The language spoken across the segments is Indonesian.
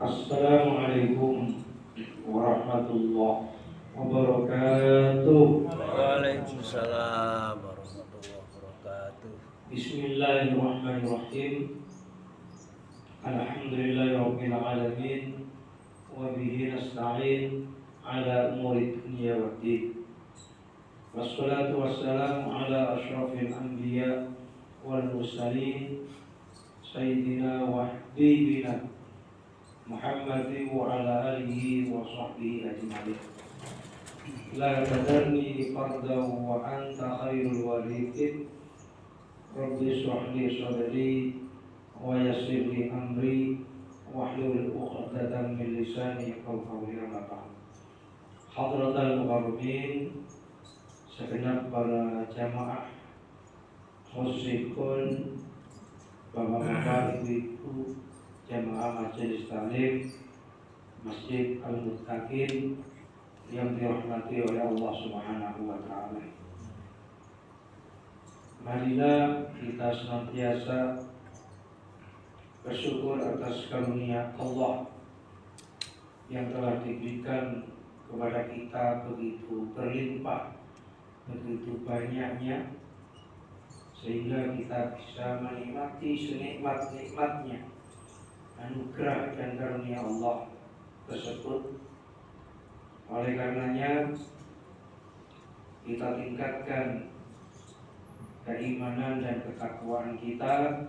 Assalamualaikum warahmatullahi wabarakatuh. Waalaikumsalam warahmatullahi wabarakatuh. Bismillahirrahmanirrahim. Alhamdulillahirabbil alamin wa bihi nasta'in ala umuri dunya waddin. Wassalatu wassalamu ala asyrafil anbiya wal mursalin sayyidina wa habibina Muhammadin wa ala alihi wa sahbihi ajma'in. La tadarni farda wa anta khairul warithin. Rabbi shrah li sadri wa yassir li amri wahlul 'uqdatam min lisani yafqahu qawli. Amma ba'd. Hadratal mukarramin, segenap para jamaah, khususipun bapak-bapak, ibu-ibu, jamaah majelis taklim Masjid Al-Muttaqin yang dirahmati oleh Allah Subhanahu wa taala. Marilah kita senantiasa bersyukur atas karunia Allah yang telah diberikan kepada kita begitu berlimpah, begitu banyaknya, sehingga kita bisa menikmati senikmat-nikmatnya anugerah dan karunia Allah tersebut. Oleh karenanya kita tingkatkan keimanan dan ketakwaan kita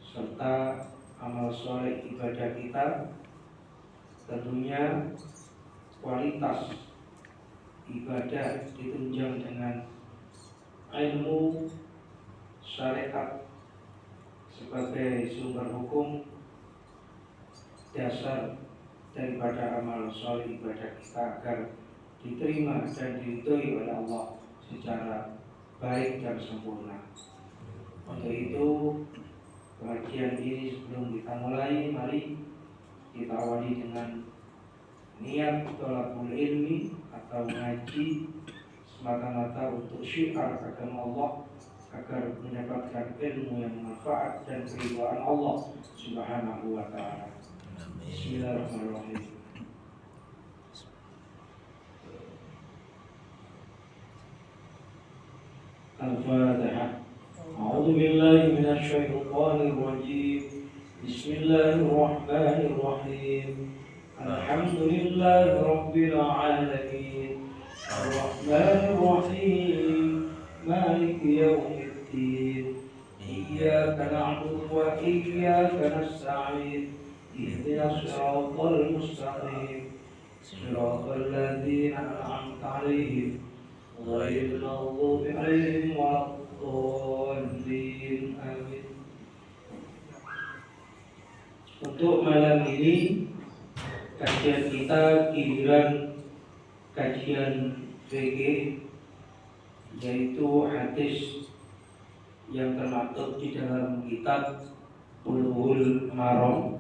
serta amal soleh ibadah kita. Tentunya kualitas ibadah ditunjang dengan ilmu syariat sebagai sumber hukum dasar daripada amal soleh ibadah kita agar diterima dan diridhoi oleh Allah secara baik dan sempurna. Untuk itu, pengajian ini sebelum kita mulai, mari kita awali dengan niat thalabul ilmi atau ngaji semata-mata untuk syiar agama Allah, agar mendapatkan ilmu yang manfaat dan keridhaan Allah Subhanahu wa taala. Bismillahirrahmanirrahim. Al-Fatihah. A'udzu billahi minasy syaithanir rajim. Bismillahirrahmanirrahim. Alhamdulillahi rabbil alamin. Ar-Rahmanir Rahim. Maliki yaumiddin. Iyyaka na'budu wa iyyaka nasta'in. Ihdinas siratal mustaqim. Siratal ladzina an'amta 'alaihim ghairil maghdubi 'alaihim waladdallin. Amin. Untuk malam ini kajian kita giliran kajian fikih, yaitu hadis yang termaktub di dalam kitab Bulughul Maram.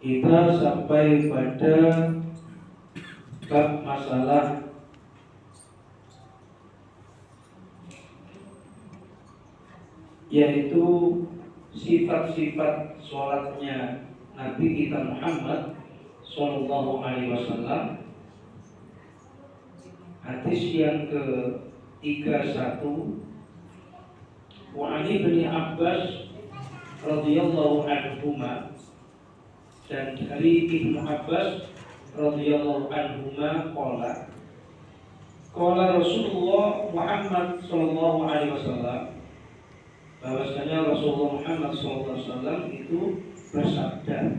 Kita sampai pada bab masalah yaitu sifat-sifat sholatnya Nabi kita Muhammad Sallallahu Alaihi Wasallam. Hadis yang ke-31, wa Ali bin Abbas radhiyallahu anhuma, dan dari Ibnu Abbas radhiyallahu anhuma qala Rasulullah Muhammad sallallahu alaihi wasallam, bahwasanya Rasulullah Muhammad sallallahu alaihi wasallam itu bersabda,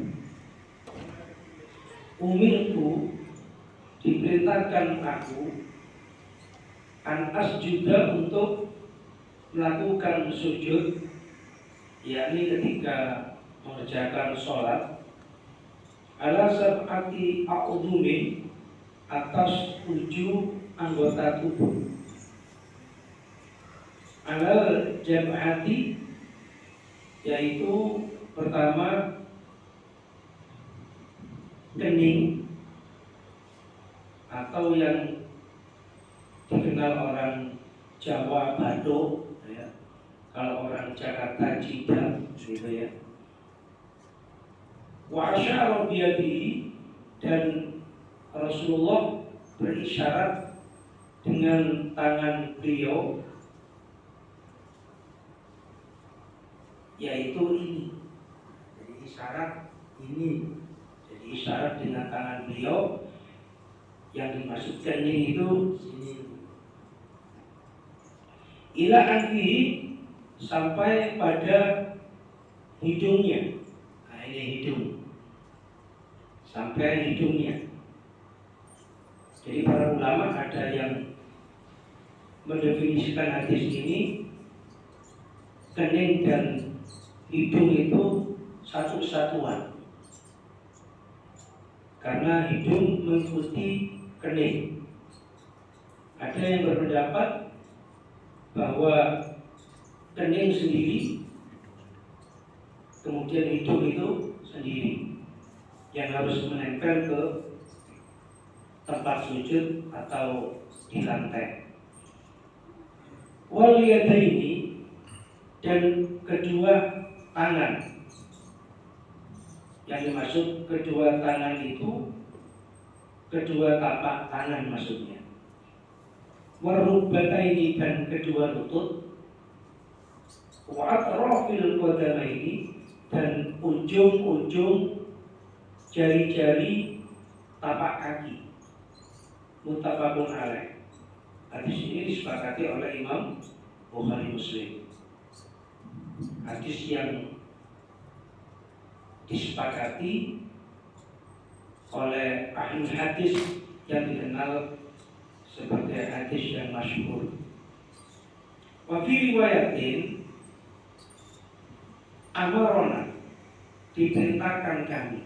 umirtu, diperintahkan aku, an asjuda, untuk melakukan sujud, yakni ketika mengerjakan sholat, ala sab'ati a'udzumin, atas 7 anggota tubuh, alal jabhati, yaitu pertama kening atau yang dikenal orang Jawa batuk, ya. Kalau orang Jakarta jidat, gitu ya. Wa asyara biyadihi, dan Rasulullah berisyarat dengan tangan beliau, yaitu ini. Jadi isyarat ini. Jadi isyarat dengan tangan beliau, yang dimaksud kening itu sini. Ila anfihi, sampai pada hidungnya. Nah, ini hidung. Sampai hidungnya. Jadi para ulama ada yang mendefinisikan hadis ini, kening dan hidung itu satu kesatuan. Karena hidung mengikuti kening. Ada yang berpendapat bahwa kening sendiri, kemudian hidung itu sendiri, yang harus menempel ke tempat sujud atau di lantai. Wal yadaini, dan kedua tangan. Yang dimaksud kedua tangan itu kedua tapak tangan maksudnya. Warubataini, dan kedua lutut. Wa atrafil qadamaini, dan ujung-ujung jari-jari tapak kaki. Muttafaqun alaih. Hadis ini disepakati oleh Imam Bukhari Muslim. Hadis yang disepakati oleh ahli hadis yang dikenal sebagai hadis yang masyhur. Wa fi riwayatin, amarona, diperintahkan kami.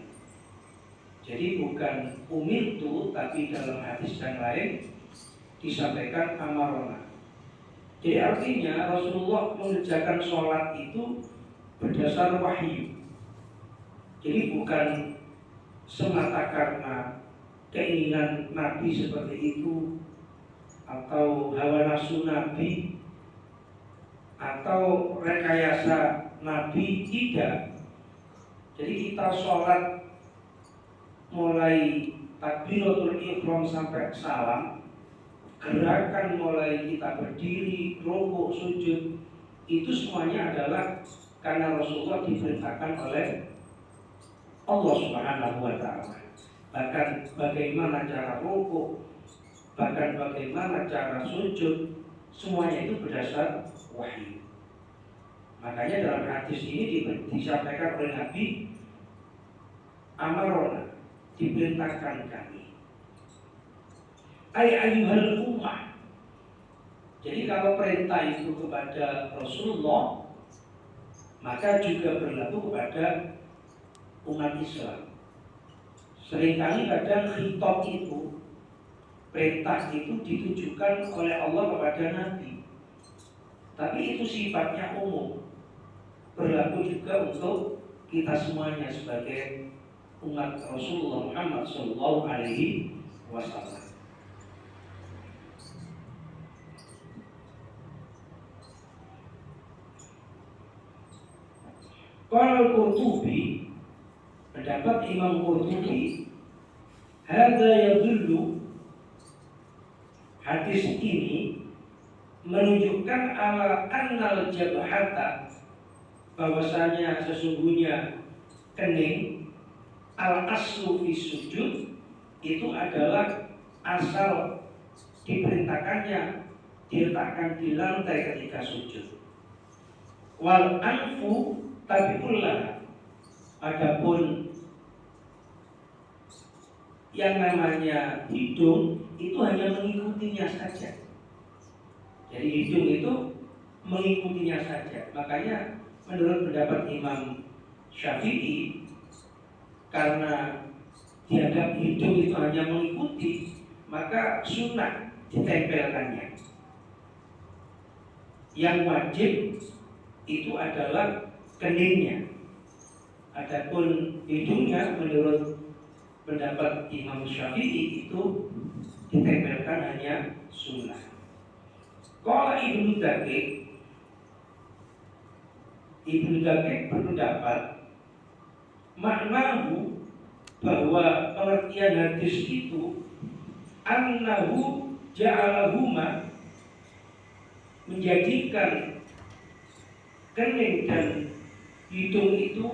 Jadi bukan umirtu, tapi dalam hadis yang lain disampaikan amarona. Jadi artinya Rasulullah mengerjakan sholat itu berdasar wahyu. Jadi bukan semata karena keinginan Nabi seperti itu, atau hawa nafsu Nabi, atau rekayasa Nabi, tidak. Jadi kita sholat mulai takbiratul ihram sampai salam, gerakan mulai kita berdiri, rukuk, sujud, itu semuanya adalah karena Rasulullah diperintahkan oleh Allah Subhanahu wa ta'ala. Bahkan bagaimana cara rukuk, bahkan bagaimana cara sujud, semuanya itu berdasar wahyu. Makanya dalam hadis ini disampaikan oleh Nabi, amarona, diperintahkan kami. Ayyuhal ummah. Jadi kalau perintah itu kepada Rasulullah, maka juga berlaku kepada umat Islam. Seringkali kadang khitab itu, perintah itu ditujukan oleh Allah kepada Nabi, tapi itu sifatnya umum, berlaku juga untuk kita semuanya sebagai umat Rasulullah Muhammad Sallallahu Alaihi Wasallam. Qala Qurtubi, pendapat Imam Qurtubi, hadza yadullu, hadis ini menunjukkan ala annal jabhata, bahwasanya sesungguhnya kening al aslu fi sujud itu adalah asal diperintahkannya diletakkan di lantai ketika sujud. Wal anfu tabi'ullah, adapun yang namanya hidung itu hanya mengikutinya saja. Jadi hidung itu mengikutinya saja. Makanya menurut pendapat Imam Syafi'i, karena dianggap hidung itu hanya mengikuti, maka sunnah ditempelkannya. Yang wajib itu adalah keningnya. Adapun hidungnya menurut pendapat Imam Syafi'i itu ditempelkan hanya sunnah. Qala Ibnu Daqiq berpendapat maknahu bahwa pengertian hadis itu annahu ja'alahuma menjadikan kening dan hidung itu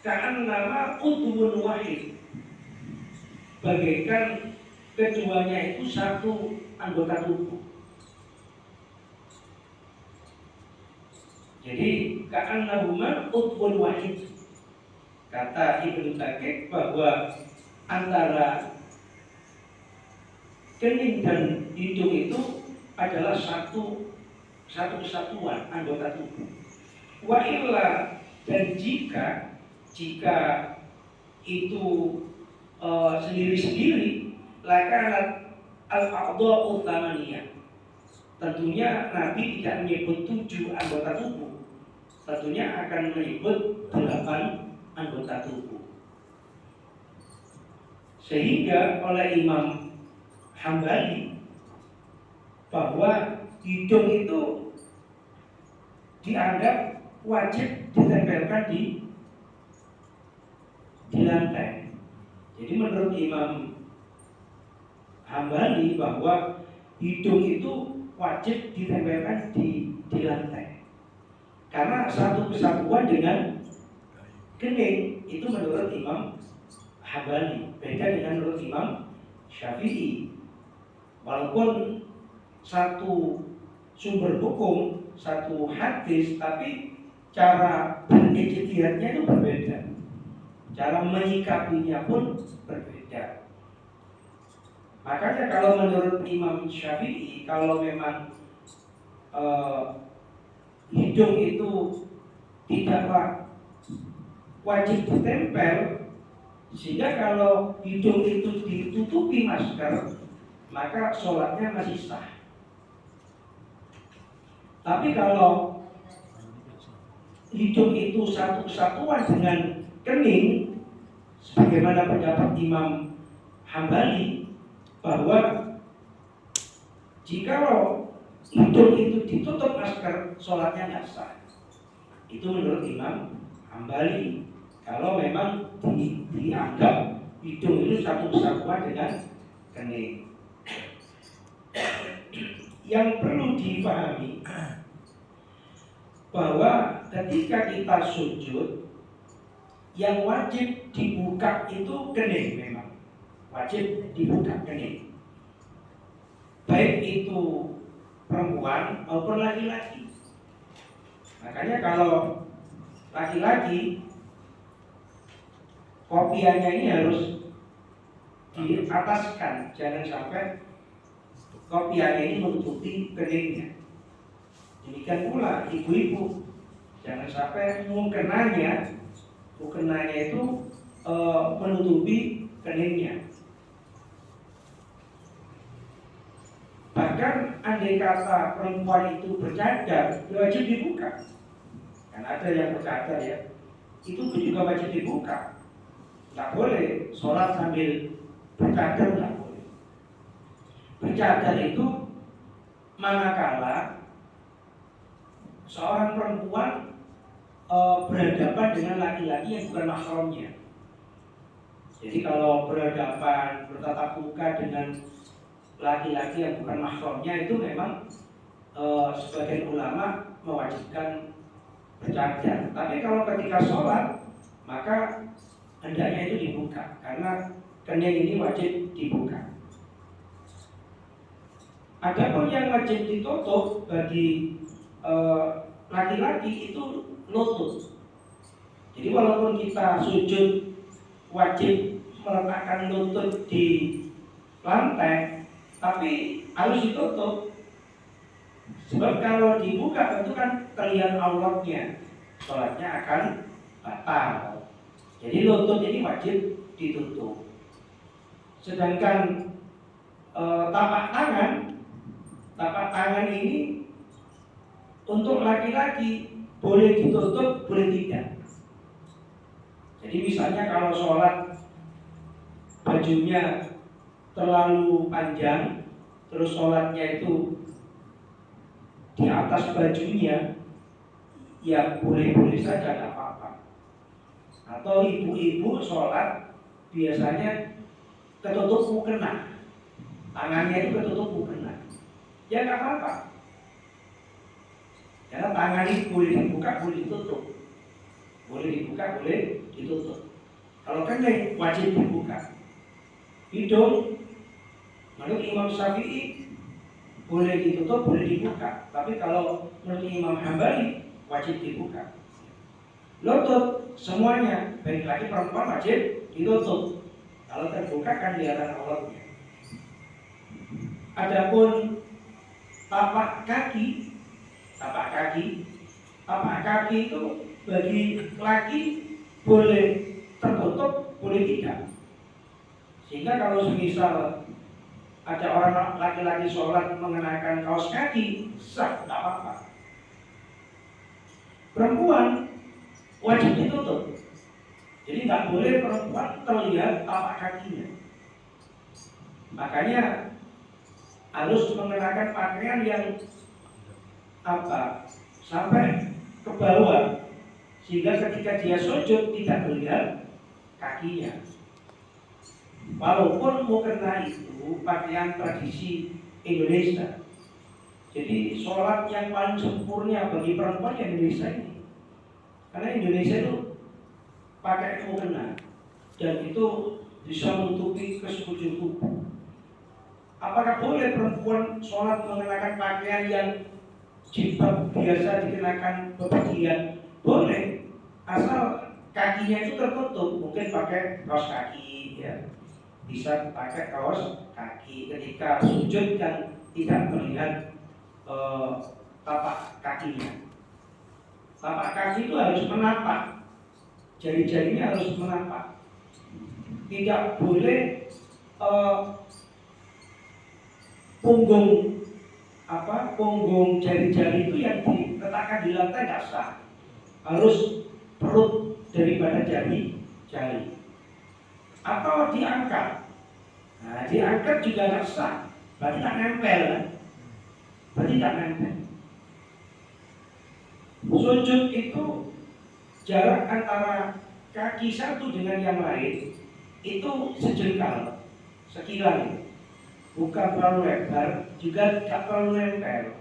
ka'annama udhun wahid, bagaikan keduanya itu satu anggota tubuh. Jadi ka'annahuma udhun wahid. Kata Ibnu Daqiq bahwa antara kening dan hidung itu adalah satu kesatuan anggota tubuh. Wa illa, dan jika itu sendiri-sendiri, lakanat al-a'dha'u tsamaniyah. Tentunya Nabi tidak menyebut 7 anggota tubuh, tentunya akan menyebut 8 anggota tubuh. Sehingga oleh Imam Hambali bahwa hidung itu dianggap wajib ditempelkan di lantai. Jadi menurut Imam Hambali bahwa hidung itu wajib ditempelkan di lantai, karena satu kesatuan dengan kening. Itu menurut Imam Hambali, beda dengan menurut Imam Syafi'i. Walaupun satu sumber hukum, satu hadis, tapi cara berijtihadnya itu berbeda, cara menyikapinya pun berbeda. Makanya kalau menurut Imam Syafi'i, kalau memang hidung itu tidaklah wajib ditempel, sehingga kalau hidung itu ditutupi masker, maka sholatnya masih sah. Tapi kalau hidung itu satu kesatuan dengan kening, sebagaimana pendapat Imam Hambali, bahwa jikalau hidung itu ditutup masker, sholatnya nggak sah. Itu menurut Imam Hambali. Kalau memang dianggap hidung itu satu kesatuan dengan kening. Yang perlu dipahami bahwa ketika kita sujud, yang wajib dibuka itu kening, memang wajib dibuka kening, baik itu perempuan maupun laki-laki. Makanya kalau laki-laki, kopiannya ini harus diataskan, jangan sampai kopiannya ini menutupi keningnya. Demikian pula ibu-ibu, jangan sampai mukenanya itu menutupi keningnya. Bahkan andai kata perempuan itu bercadar, wajib dibuka. Kan ada yang bercadar ya, itu pun juga wajib dibuka. Nggak boleh sholat sambil bercadar, nggak boleh. Bercadar itu manakala seorang perempuan berhadapan dengan laki-laki yang bukan mahramnya. Jadi kalau berhadapan, bertatap muka dengan laki-laki yang bukan mahramnya, itu memang sebagian ulama mewajibkan bercadar. Tapi kalau ketika sholat, maka hendaknya itu dibuka, karena kening ini wajib dibuka. Adapun yang wajib ditutup bagi laki-laki itu lutut. Jadi walaupun kita sujud wajib meletakkan lutut di lantai, tapi harus ditutup. Sebab kalau dibuka itu kan terlihat auratnya, sholatnya akan batal. Jadi lutut ini wajib ditutup. Sedangkan tapak tangan ini untuk laki-laki boleh ditutup, boleh tidak. Jadi misalnya kalau sholat bajunya terlalu panjang, terus sholatnya itu di atas bajunya, ya boleh-boleh saja, tidak apa-apa. Atau ibu-ibu sholat biasanya ketutup mukena, tangannya itu ketutup mukena, ya nggak apa-apa. Karena tangan ini boleh dibuka, boleh ditutup, boleh dibuka, boleh ditutup. Kalau kening wajib dibuka. Hidung menurut Imam Syafi'i boleh ditutup, boleh dibuka. Tapi kalau menurut Imam Hambali wajib dibuka. Lutut semuanya, baik laki perempuan wajib ditutup. Kalau terbuka kan kelihatan auratnya. Adapun tapak kaki itu bagi laki boleh tertutup, boleh tidak. Sehingga kalau semisal ada orang laki-laki sholat mengenakan kaos kaki, sah, tidak apa-apa. Perempuan wajib ditutup. Jadi tidak boleh perempuan terlihat tapak kakinya. Makanya harus mengenakan pakaian yang sampai ke bawah, sehingga ketika dia sujud tidak terlihat kakinya. Walaupun mukena itu pakaian tradisi Indonesia, jadi sholat yang paling sempurna bagi perempuan yang Indonesia ini, karena Indonesia itu pakai mukena dan itu bisa menutupi kesekujur tubuh. Apakah boleh perempuan sholat mengenakan pakaian yang jilbab biasa dikenakan bepergian? Boleh, asal kakinya itu tertutup. Mungkin pakai kaos kaki, ya, bisa pakai kaos kaki. Ketika sujud dan tidak terlihat tapak kakinya. Tapak kaki itu harus menapak, jari-jarinya harus menapak. Tidak boleh punggung jari-jari itu yang diletakkan di lantai tidak sah. Harus perut daripada jari. Atau diangkat. Nah, diangkat juga tidak sah. Berarti tak nempel. Sujud itu jarak antara kaki satu dengan yang lain itu sejengkal, sekilan. Bukan terlalu lebar, juga tidak terlalu nempel,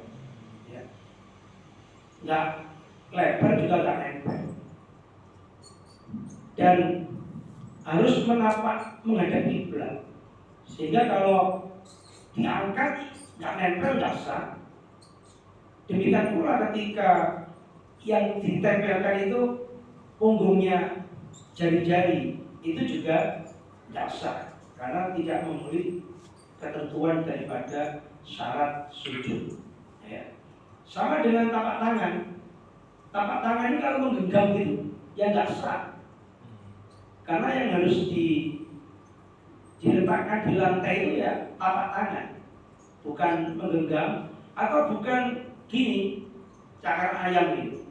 ya. Nggak lebar juga nggak nempel. Dan harus menapak menghadap kiblat, sehingga kalau diangkat nggak nempel nggak sah. Demikian pula ketika yang ditempelkan itu punggungnya jari-jari, itu juga nggak sah karena tidak memenuhi ketentuan daripada syarat sujud, ya. Sama dengan tapak tangan. Tapak tangan ini kalau menggenggam gitu, ya nggak sah. Karena yang harus diletakkan di lantai itu ya tapak tangan, bukan menggenggam atau bukan gini cakar ayam itu.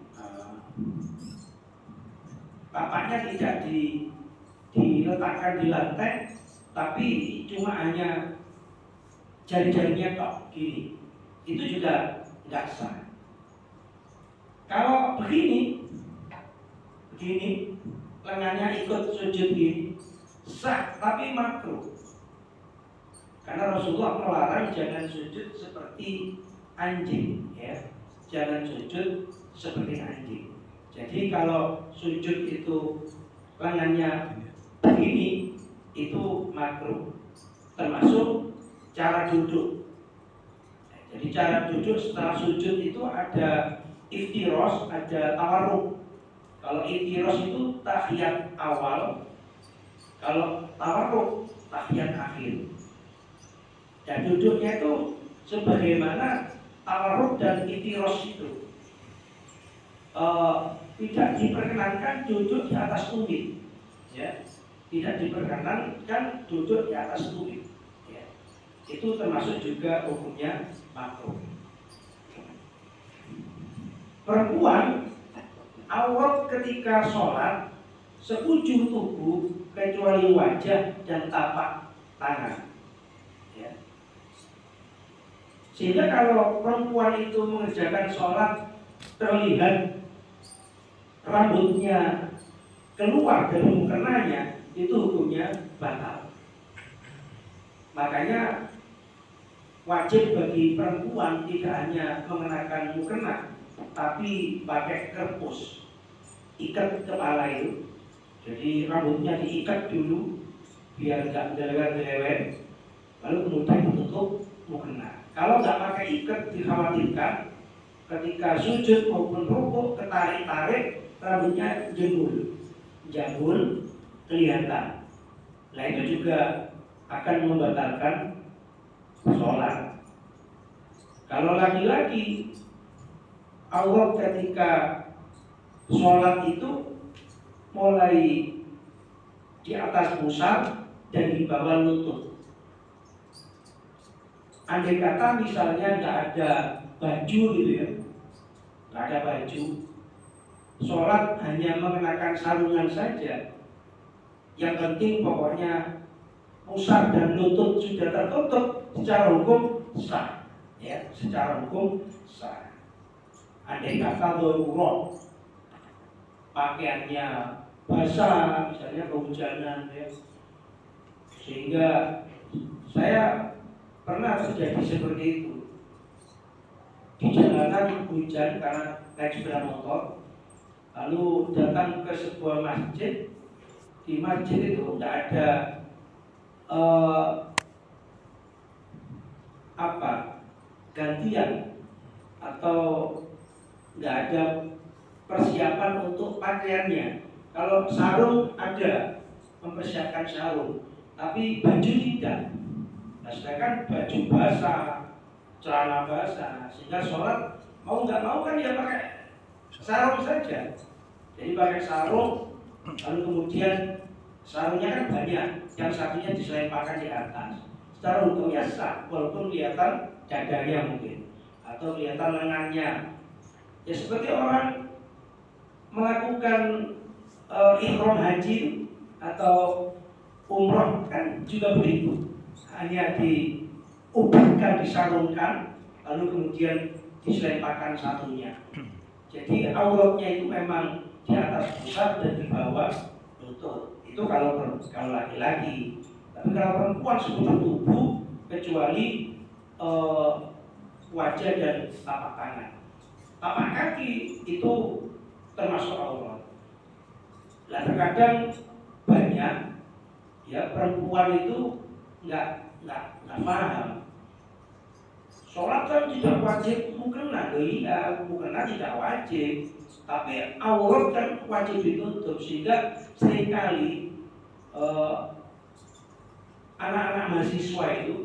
Tapaknya tidak diletakkan di lantai, tapi cuma hanya jari-jarinya tok gini, itu juga nggak sah. Kalau begini, lengannya ikut sujud gini, sah tapi makruh. Karena Rasulullah melarang jangan sujud seperti anjing, ya, jangan sujud seperti anjing. Jadi kalau sujud itu lengannya begini, itu makruh, termasuk cara duduk. Jadi cara duduk setelah sujud itu ada iftiros, ada tawarruk. Kalau iftiros itu tahiyat awal, kalau tawarruk tahiyat akhir. Dan duduknya itu sebagaimana tawarruk dan iftiros itu. Tidak diperkenankan duduk di atas tumit, ya. Tidak diperkenankan duduk di atas tumit. Itu termasuk juga hukumnya makruh. Perempuan aurat ketika sholat sekujur tubuh kecuali wajah dan tapak tangan. Ya. Sehingga kalau perempuan itu mengerjakan sholat terlihat rambutnya keluar dari mukenanya, itu hukumnya batal. Makanya wajib bagi perempuan tidak hanya mengenakan mukena, tapi pakai kerpus, ikat kepala itu. Jadi rambutnya diikat dulu biar nggak melewet-melewet, lalu kemudian ditutup mukena. Kalau nggak pakai ikat, dikhawatirkan ketika sujud maupun rukuk ketarik-tarik rambutnya jambul kelihatan. Nah itu juga akan membatalkan sholat. Kalau laki-laki aurat ketika sholat itu mulai di atas pusar dan di bawah lutut. Andai kata misalnya nggak ada baju gitu ya, nggak ada baju, sholat hanya mengenakan sarungan saja. Yang penting pokoknya pusar dan lutut sudah tertutup, secara hukum sah, ya, secara hukum sah. Andai kata darurat, pakaiannya basah, misalnya kehujanan, ya, sehingga saya pernah terjadi seperti itu. Di jalanan hujan karena naik sepeda motor, lalu datang ke sebuah masjid. Di masjid itu tidak ada gantian atau nggak ada persiapan untuk pakaiannya. Kalau sarung ada, mempersiapkan sarung, tapi baju tidak. Nah, sedangkan baju basah, celana basah, sehingga sholat mau nggak mau kan ya pakai sarung saja. Jadi pakai sarung, lalu kemudian sarungnya kan banyak, yang satunya diselemparkan di atas. Secara hukumnya sah, walaupun kelihatan dadanya mungkin, atau kelihatan lengannya. Ya seperti orang melakukan ihram haji atau umroh kan juga begitu. Hanya diubahkan, disarungkan, lalu kemudian diselemparkan satunya. Jadi auratnya itu memang di atas pusat dan di bawah lutut. Itu kalau laki-laki. Tapi kalau perempuan seluruh tubuh kecuali wajah dan tapak tangan. Tapak kaki itu termasuk aurat. Nah terkadang banyak ya perempuan itu nggak paham. Sholat kan tidak wajib mukena, iya mukena tidak wajib, tapi aurat kan wajib ditutup. Sehingga seringkali anak-anak mahasiswa itu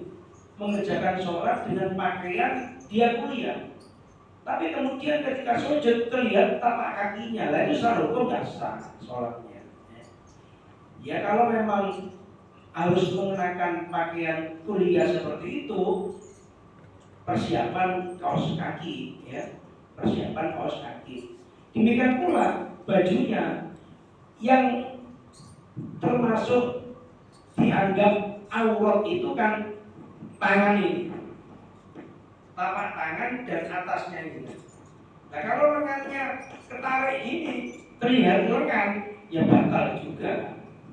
mengerjakan sholat dengan pakaian dia kuliah, tapi kemudian ketika sujud terlihat tapak kakinya, lah itu secara hukum nggak sah sholatnya. Ya kalau memang harus mengenakan pakaian kuliah seperti itu, persiapan kaos kaki, ya, persiapan kaos kaki. Demikian pula bajunya yang termasuk dianggap aurat itu kan tangan ini, tapak tangan dan atasnya ini. Nah kalau lengannya ketarik ini terlihat lengan, ya batal juga,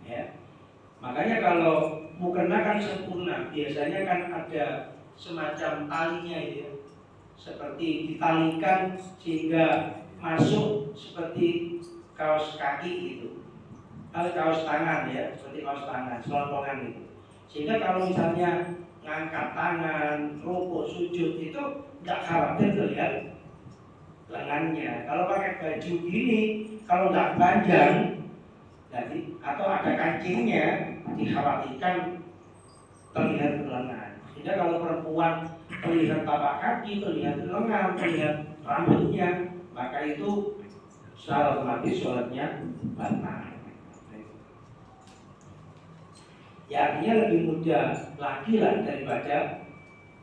ya. Makanya kalau mukena kan sempurna, biasanya kan ada semacam talinya ya, seperti ditalikan sehingga masuk seperti kaos kaki itu, kaos tangan ya, seperti kaos tangan, selontongan itu. Sehingga kalau misalnya ngangkat tangan, rukuk, sujud itu nggak khawatir terlihat lengannya. Kalau pakai baju gini, kalau nggak panjang, jadi atau ada kancingnya, dikhawatirkan terlihat lengan. Sehingga kalau perempuan terlihat tapak kaki, terlihat lengan, terlihat rambutnya, maka itu secara otomatis sholatnya batal. Ya artinya lebih mudah laki-laki daripada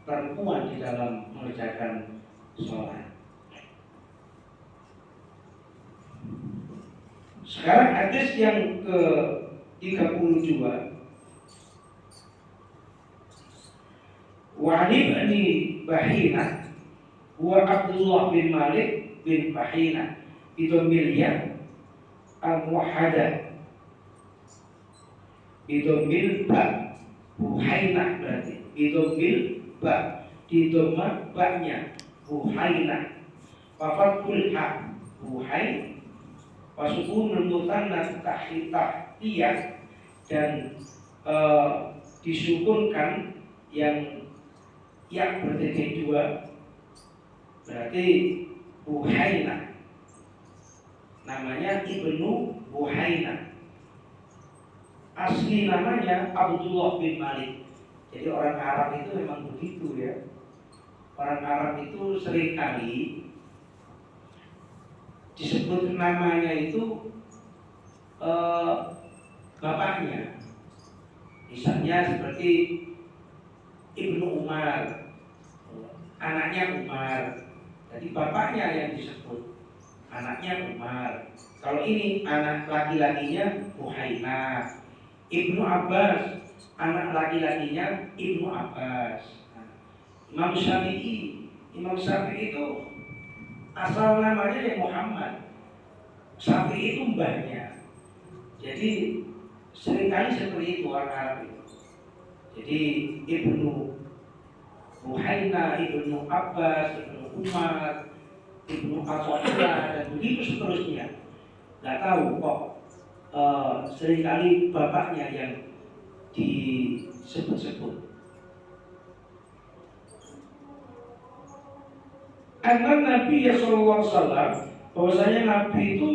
perempuan di dalam mengerjakan sholat. Sekarang hadis yang ke 32. Wa ibni Bahina wa Abdullah bin Malik bin Bahina bidomilya al-muhada bidomil ba Buhaina berarti bidomil ba di doma ba-nya Buhaina wa fathul ha Buhai wa sukunul mutannas tahtiyah dan disukunkan yang bertitik dua berarti Buhaina, namanya Ibnu Buhaina, asli namanya Abdullah bin Malik. Jadi orang Arab itu memang begitu ya. Orang Arab itu seringkali disebut namanya itu bapaknya. Misalnya seperti Ibnu Umar, anaknya Umar. Jadi bapaknya yang disebut, anaknya Umar. Kalau ini anak laki-lakinya Buhaina. Ibnu Abbas, anak laki-lakinya Ibnu Abbas. Imam Syafi'i itu asal namanya ya Muhammad. Syafi'i itu mbahnya. Jadi seringkali seperti itu orang Arab itu. Jadi Ibnu Buhaina, Ibnu Abbas, Ibnu Umar, Ibnu Athaillah dan begitu seterusnya. Gak tahu kok seringkali bapaknya yang disebut-sebut. Karena Nabi Sallallahu Alaihi Wasallam, bahwasanya Nabi itu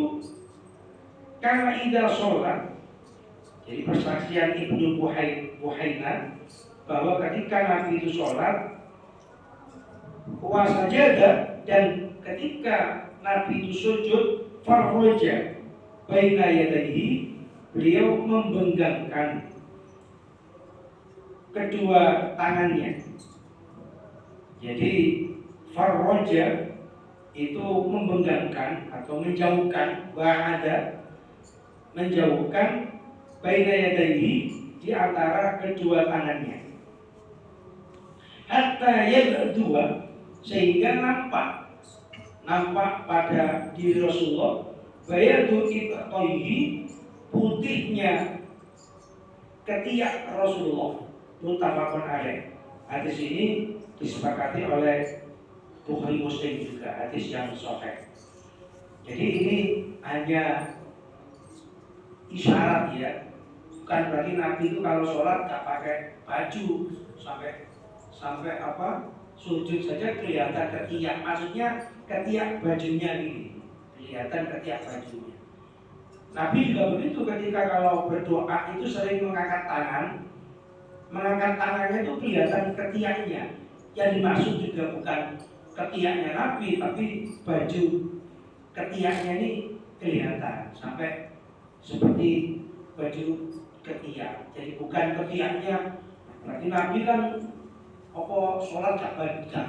karena idza sholat, jadi persaksian Ibnu Buhaina bahwa ketika Nabi itu sholat wasajada dan ketika Nabi itu sujud farroja baina yadayhi, beliau membenggangkan kedua tangannya. Jadi farroja itu membenggangkan atau menjauhkan, menjauhkan baina yadayhi, di antara kedua tangannya. Hatta yabdua, sehingga nampak pada diri Rasulullah bayadu ibtaihi, putihnya ketiak Rasulullah. Muttafaqun alaih. Hadis ini disepakati oleh Bukhari Muslim juga, hadis yang sahih. Jadi ini hanya isyarat ya, bukan berarti Nabi itu kalau sholat gak pakai baju sampai sujud saja kelihatan ketiak. Maksudnya ketiak bajunya ini kelihatan ketiak bajunya. Nabi juga begitu, ketika kalau berdoa itu sering mengangkat tangannya itu kelihatan ketiaknya. Yang dimaksud juga bukan ketiaknya Nabi, tapi baju ketiaknya ini kelihatan sampai seperti baju ketiak. Jadi bukan ketiaknya, berarti Nabi kan sholat gak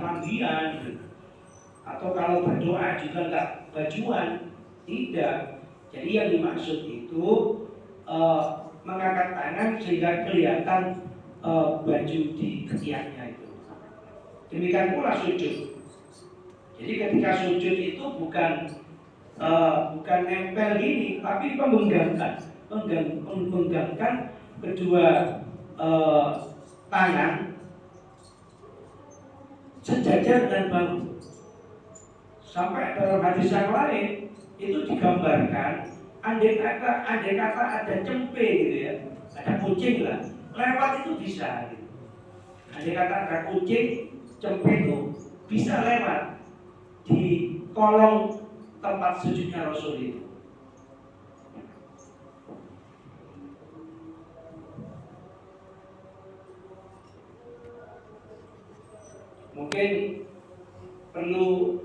mandian gitu. Atau kalau berdoa juga gak bajuan, tidak. Jadi yang dimaksud itu mengangkat tangan sehingga kelihatan baju di ketiaknya itu. Demikian pula sujud. Jadi ketika sujud itu bukan nempel gini, tapi membenggangkan kedua tangan sejajar dan bahu. Sampai dalam hadis yang lain itu digambarkan, andai kata ada cempe gitu ya, ada kucing lah, lewat itu bisa gitu. Andai kata ada kucing, cempe itu bisa lewat di kolong tempat sujudnya Rasul itu. Mungkin perlu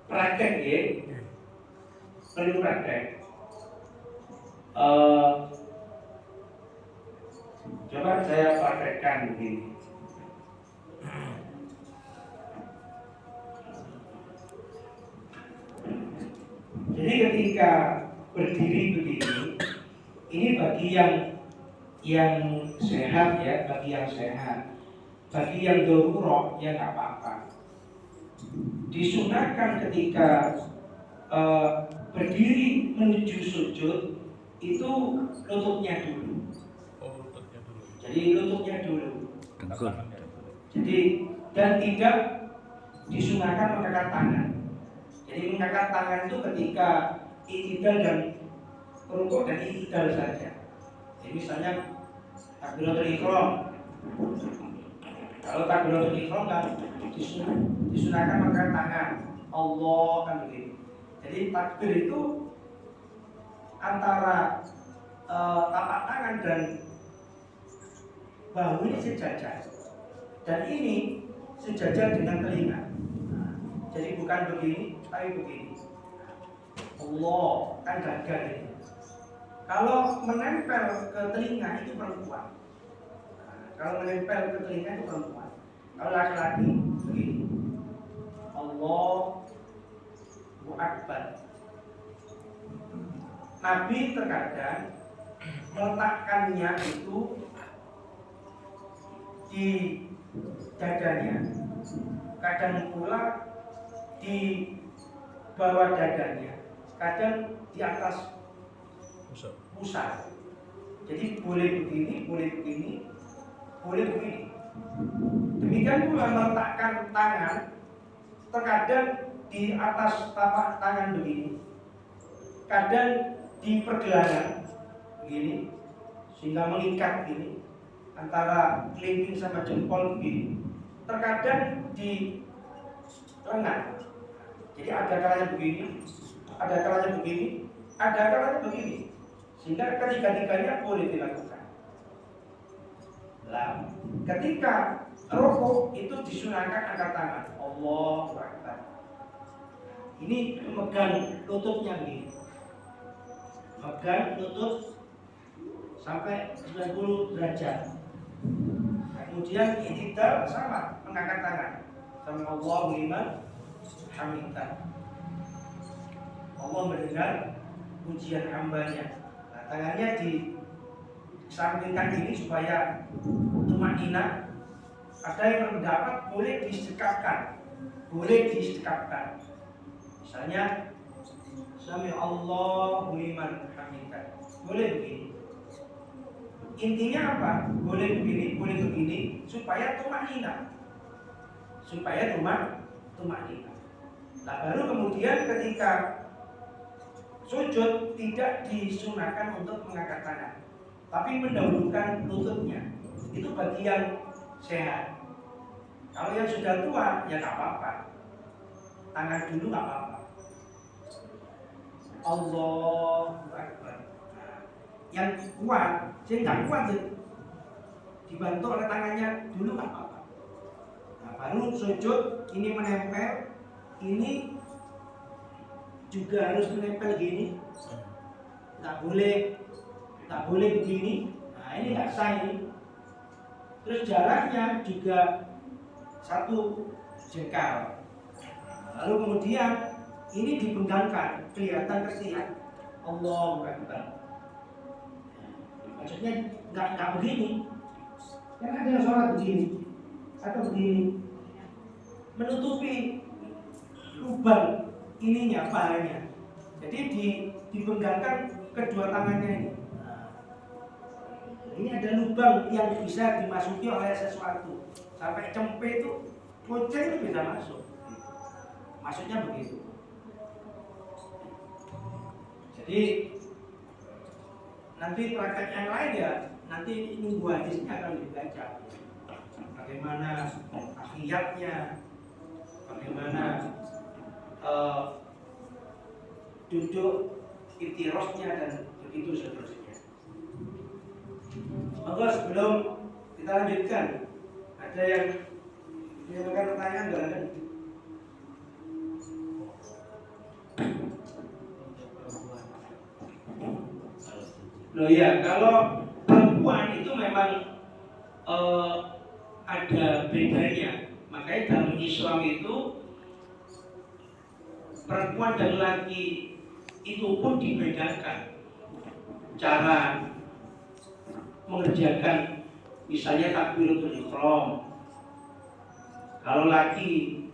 praktek ya, perlu praktek. Coba saya praktekkan begini. berdiri begini, ini bagi yang sehat ya, bagi yang sehat. Bagi yang darurat ya nggak apa-apa. Disunahkan ketika berdiri menuju sujud itu lututnya dulu. Jadi lututnya dulu. Jadi dan tidak disunahkan mengangkat tangan. Jadi mengangkat tangan itu ketika i'tidal dan rukuk dan i'tidal saja. Jadi misalnya takbiratul ihram. Kalau takbiratul ihram kan disunahkan mengangkat tangan. Allah kan begitu. Jadi takbir itu antara tapak tangan dan bahu ini sejajar. Dan ini sejajar dengan telinga. Jadi bukan begini, tapi begini. Allah kan gagal ini. Kalau menempel ke telinga itu perempuan. Kalau menempel ke telinga itu perempuan. Kalau laki-laki begini. Allahu Akbar. Nabi terkadang meletakkannya itu di dadanya, kadang pula di bawah dadanya, kadang di atas pusat. Jadi boleh begini, boleh begini, boleh begini. Demikian pula meletakkan tangan, terkadang di atas tapak tangan begini, kadang di pergelangan begini, sehingga mengikat begini antara kelingking sama jempol begini. Terkadang di lengan. Jadi ada kalanya begini, ada kalanya begini, ada kalanya begini. Sehingga ketiga-tiganya boleh dilakukan. Nah, ketika rukuk itu disunahkan angkat tangan. Allahu Akbar. Ini memegang lututnya begini. Megang lutut sampai 90 derajat. Kemudian i'tidal sama, mengangkat tangan. Sama Allahu liman hamidah. Allah mendengar pujian hambanya. Nah, tangannya disampingkan ini supaya tumanina. Ada yang berpendapat boleh disedekapkan, Misalnya, Sami Allahu liman hamidah. Boleh begini. Intinya apa? Boleh begini, supaya tumanina. Nah, baru kemudian ketika sujud tidak disunahkan untuk mengangkat tangan, tapi mendahulukan lututnya. Itu bagi yang sehat. Kalau yang sudah tua ya nggak apa-apa, tangan dulu nggak apa-apa. Allahu Akbar. Yang kuat, yang nggak kuat dibantu oleh tangannya dulu nggak apa-apa. Nah, baru sujud ini menempel, ini juga harus menempel gini, nggak boleh begini. Nah, ini nggak sah ini. Terus jaraknya juga 1 jengkal. Lalu kemudian ini dipenggangkan, kelihatan kesian. Allahu Akbar. Maksudnya nggak begini. Kan ada yang sholat begini atau begini, menutupi lubang ininya, pahanya. Jadi dipenggangkan kedua tangannya ini. Ini ada lubang yang bisa dimasuki oleh sesuatu. Sampai cempe itu, kucing itu bisa masuk. Maksudnya begitu. Jadi nanti praktek yang lain ya, nanti nunggu hadisnya akan dibaca. Bagaimana akhiyatnya, bagaimana duduk iftirosnya dan begitu seterusnya. Maka sebelum kita lanjutkan, ada yang menyampaikan pertanyaan nggak ada? Loh ya, kalau perempuan itu memang ada bedanya. Makanya dalam Islam itu perempuan dan laki itu pun dibedakan cara mengerjakan, misalnya takbiratul ihram. Kalau laki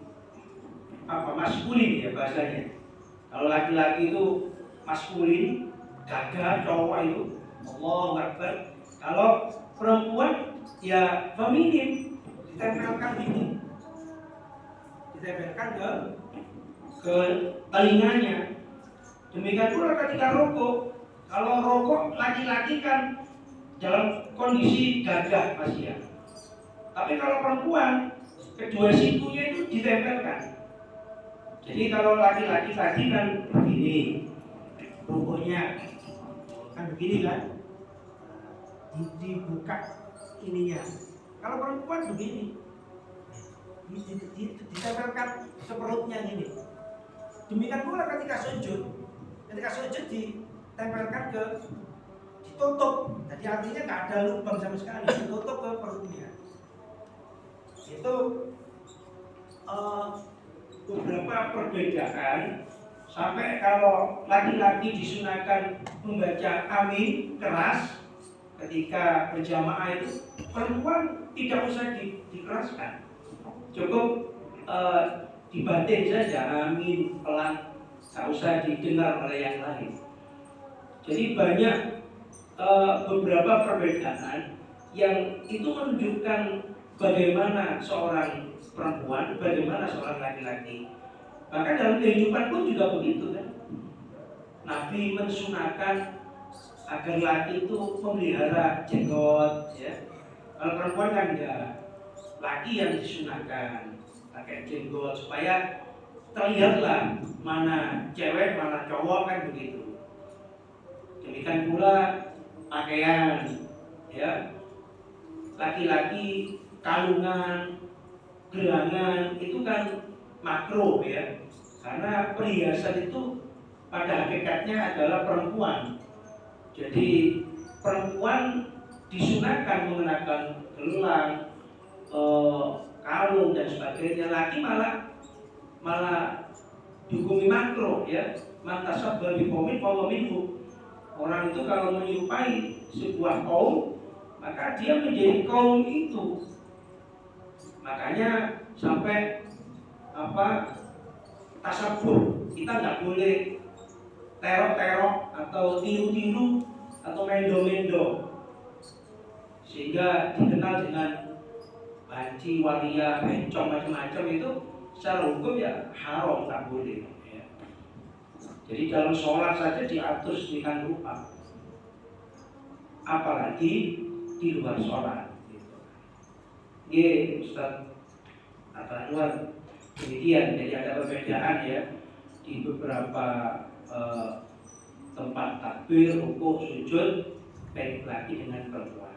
maskulin ya bahasanya. Kalau laki-laki itu maskulin, gagah cowok itu Allahu Akbar. Kalau perempuan ya feminim, ditempelkan ini, ditempelkan ke telinganya. Demikian pula ketika rokok. Kalau rokok laki-laki kan dalam kondisi gagah masih ya. Tapi kalau perempuan kedua sikunya itu ditempelkan. Jadi kalau laki-laki tadi kan begini, rokoknya kan begini kan, dibuka ininya. Kalau perempuan begini, ditempelkan ke perutnya gini. Demikian pula ketika sujud ditempelkan ditutup. Jadi artinya nggak ada lubang sama sekali, ditutup ke perutnya. Itu beberapa perbedaan. Sampai kalau laki-laki disunahkan membaca amin keras ketika berjamaah itu, perempuan tidak usah dikeraskan, cukup dibatin saja amin pelan, tak usah didengar oleh yang lain. Jadi banyak beberapa perbedaan yang itu menunjukkan bagaimana seorang perempuan, bagaimana seorang laki-laki. Bahkan dalam kehidupan pun juga begitu kan. Nabi mensunahkan agar laki itu memelihara jenggot, ya. Kalau perempuan kan enggak, laki yang disunahkan pakai jenggot supaya terlihatlah mana cewek mana cowok kan begitu. Demikian pula pakaian, ya. Laki-laki kalungan, gelangan itu kan makruh ya, karena perhiasan itu pada hakikatnya adalah perempuan. Jadi perempuan disunahkan mengenakan gelang, kalung dan sebagainya. Laki malah dihukumi makruh ya. Mantasab bagi qaumin fahuwa minhum. Orang itu kalau menyerupai sebuah kaum, maka dia menjadi kaum itu. Makanya sampai tasabbuh, kita nggak boleh terok-terok atau tiru-tiru atau mendo-mendo, sehingga dikenal dengan banci, waria, bencong macam-macam. Itu secara hukum ya haram, tak boleh ya. Jadi dalam sholat saja diatur sedemikian rupa, apalagi di luar sholat gitu. Ustaz Anwar, demikian. Jadi ada perbedaan ya di beberapa tempat takbir, rukuk, sujud, baik laki dengan perempuan.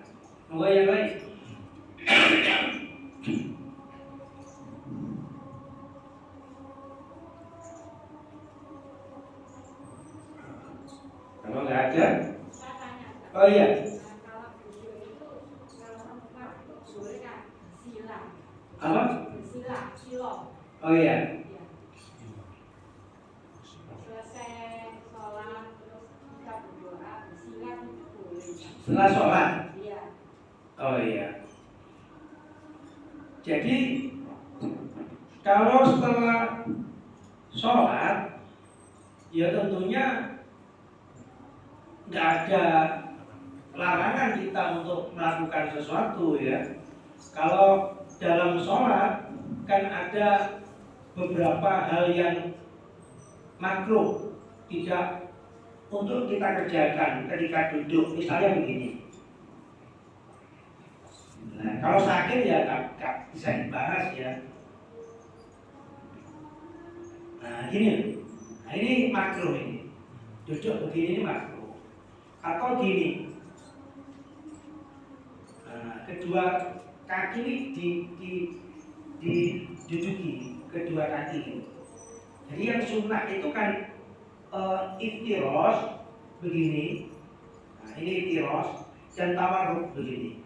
Monggo yang lain. Kalau nggak ada, oh iya. Apa? Oh iya. Selesai sholat terus kita berdoa bersila itu boleh. Setelah sholat. Iya. Oh iya. Jadi kalau setelah sholat, ya tentunya nggak ada larangan kita untuk melakukan sesuatu ya. Kalau dalam sholat kan ada beberapa hal yang makruh tidak untuk kita kerjakan ketika duduk. Misalnya begini. Nah, kalau sakit ya nggak bisa dibahas ya. Nah gini, nah ini makruh ini. Duduk begini ini makruh. Atau gini. Nah, kedua kaki ini diduduki, kedua kaki. Jadi yang sunnah itu kan iftiros begini. Nah, ini iftiros dan tawarruk begini.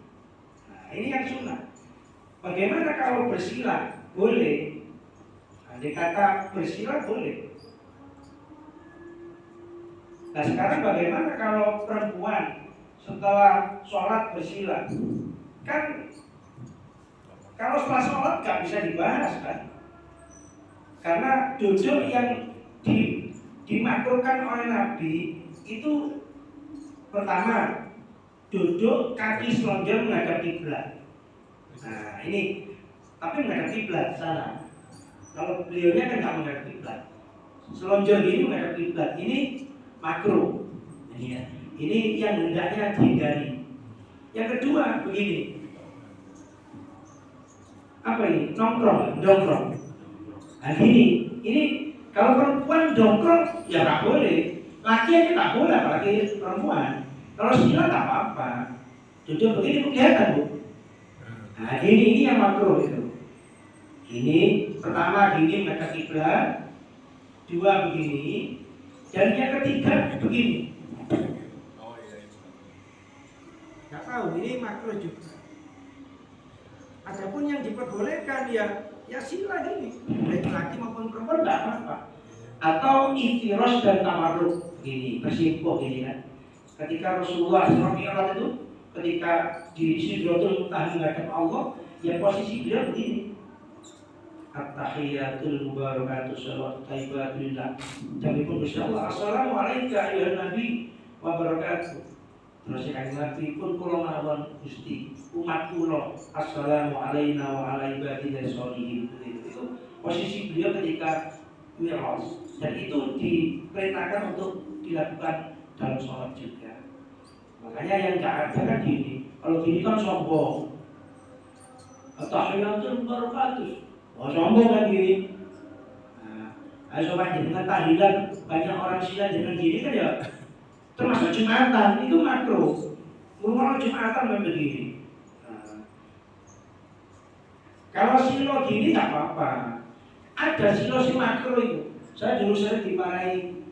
Nah, ini yang sunnah. Bagaimana kalau bersila? Boleh. Nah, dikata bersila boleh. Nah sekarang bagaimana kalau perempuan setelah sholat bersila? Kan kalau setelah sholat nggak bisa dibahas kan? Karena duduk yang dimakruhkan oleh Nabi itu pertama duduk kaki selonjor menghadap kiblat. Nah ini tapi menghadap kiblat salah. Kalau beliaunya kan nggak menghadap kiblat, selonjor ini menghadap kiblat. Ini makruh. Ini ya. Ini yang hendaknya dihindari. Yang kedua begini. Apa ini? Dongkrong. Nah ini kalau perempuan dongkrong ya nggak boleh. Laki aja nggak boleh, apalagi perempuan. Kalau sila nggak apa-apa. Duduk begini kelihatan bu. Nah ini yang makruh itu. Ini pertama gini menghadap kiblat, dua begini, dan yang ketiga begini. Nggak tahu ini makruh juga. Adapun yang diperbolehkan ya sila ini, baik laki maupun perempuan nggak apa-apa. Atau iftiros dan tamarruk begini, bersimpuh gini kan. Ketika Rasulullah SAW itu ketika di Sidratul Muntaha menghadap Allah, ya posisi beliau begini. At-tahiyatul mubarakatuh salawatu thayyibatulillah. Jadi pun insyaallah assalamualaikum ayuhan nabi wa barakatuh. Terus yang Nabi pun kula mawon Gusti umat kula assalamu alaina wa ala ibadillah sholihin. Itu posisi beliau ketika Mi'raj. Dan itu diperintahkan untuk dilakukan dalam sholat juga. Makanya yang enggak ada kan gini. Kalau gini kan sombong. At-tahiyatul mubarakatuh. Oh sombong kan gini. Nah, sobat dengan tahlilan banyak orang sila dengan gini kan ya. Termasuk Jumatan itu makruh. Ngomong Jumatan memang begini. Kalau silo gini tak apa-apa. Ada silo si makruh itu. Saya dulu sering dimarahi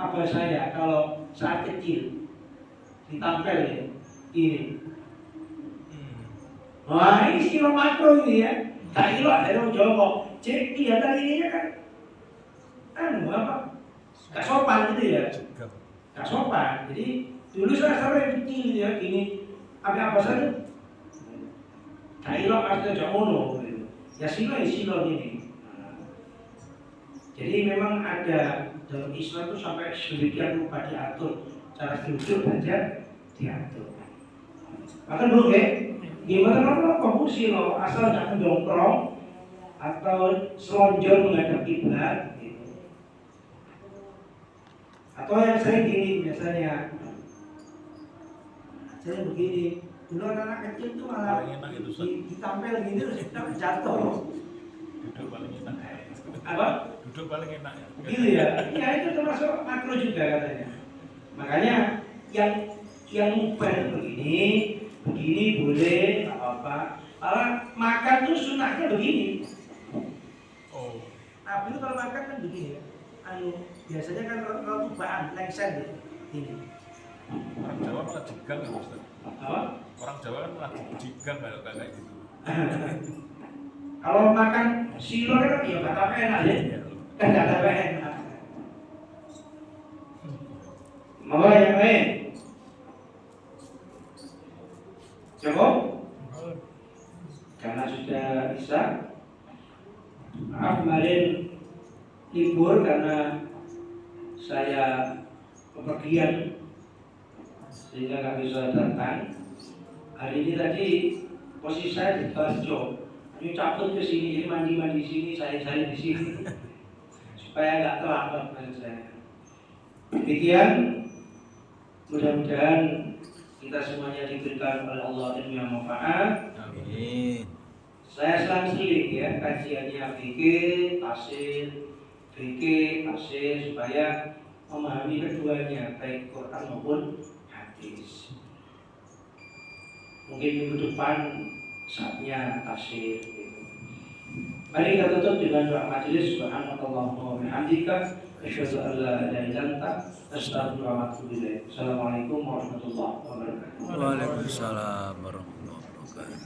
abah saya kalau saat kecil ditampel ya ini. Wah ini silo makruh ini ya. Tak ilo ada yang jongkok. Cek kelihatan ininya kan. Apa? Gak sopan gitu ya. Gak sopan. Jadi dulu saya sering kecil ya gini. Apa saja. Tak ilo ada jomono. Ya silo gini. Jadi memang ada dalam Islam itu sampai sedemikian rupa diatur. Cara duduk aja diatur. Bahkan dulu gimana kalau kompusi lo asal nggak mendongkrong atau selonjor menghadap kiblat gitu. Atau yang sering gini biasanya saya begini dulu anak kecil tuh malah ditampil gini terus jatuh. Duduk paling enak. Apa? Duduk paling enak. Gitu ya. Ya itu termasuk makruh juga katanya. Makanya yang mubah begini boleh apa-apa. Kalau makan tuh sunahnya begini. Oh. Nabi itu kalau makan kan begini ya. Biasanya kan kalau tubaan lengser gitu. Ini. Orang Jawa malah jigang ya Ustaz. Apa? Orang Jawa kan malah jigang kayak gitu. Kalau makan silo kan ya nggak apa enak ya. Kan nggak apa enak. Mau yang lain? Cukup? Karena sudah bisa. Kemarin libur karena saya bepergian sehingga nggak bisa datang. Hari ini tadi posisi saya di Sidoarjo. Ini cabut ke sini, jadi mandi di sini, saya di sini supaya nggak terlambat maksud saya. Demikian, mudah-mudahan kita semuanya diberikan oleh Allah ilmu yang manfaat. Amin. Saya selang seling ya kajiannya fikih, tafsir supaya memahami keduanya baik Quran maupun hadis. Mungkin minggu depan saatnya tafsir. Mari kita tutup dengan doa majelis. Subhanallahumma wa bihamdika asyhadu an la ilaha illa anta astaghfiruka wa atubu ilaik. Assalamualaikum warahmatullahi wabarakatuh. Waalaikumsalam warahmatullahi wabarakatuh.